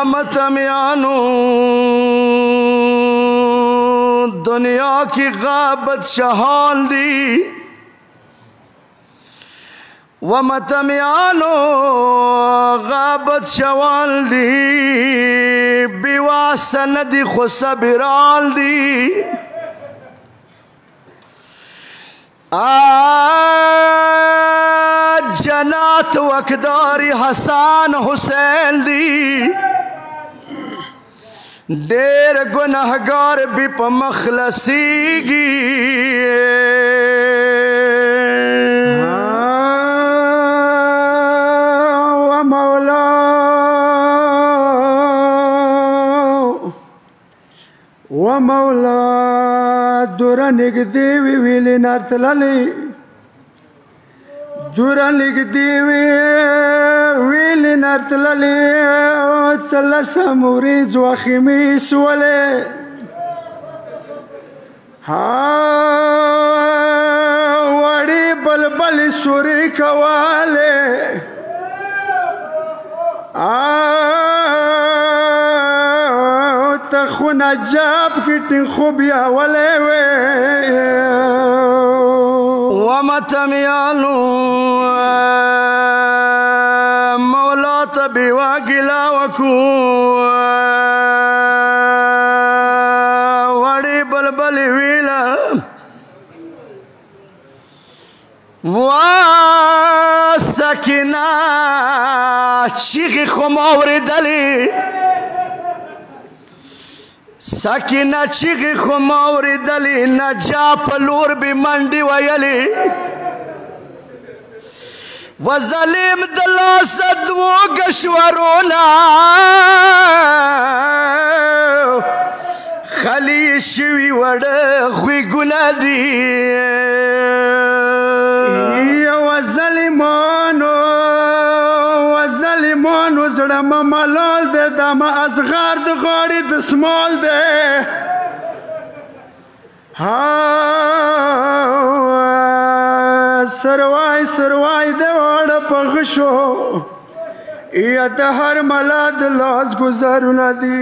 متمیانو دنیا کی غابت شہان دی و متمیانو غابت شوال دی بیواسه ندی خو صبرال دی جنات وکداری حسان حسین دی دیر گناہگار بھی پا مخلصیگی و مولا دورا نگدیوی ویلی نارتلالی دورا نگدیوی ویلی نارتلالی سلسا موریز و خمیس ولی وڑی بلبل سوری کوالی تخونا جاب کٹن خوبیا ولی وی ومتمیانو مولا تبی واگلا وکو وڑی بلبلی ویلا واسکنا چیخی خماوری دلی سکینہ چیغی خماوری دلی نجا پلور بی منڈی ویلی وظلیم دلاسد و گشورونا خلی شوی وڑ خوی گنا دی وظلمانو زڑا مملال دے داما ازغار دے غاری دسمال دے سروائی سروائی دے وڑا پغشو یا دہر ملاد لاز گزارنا دی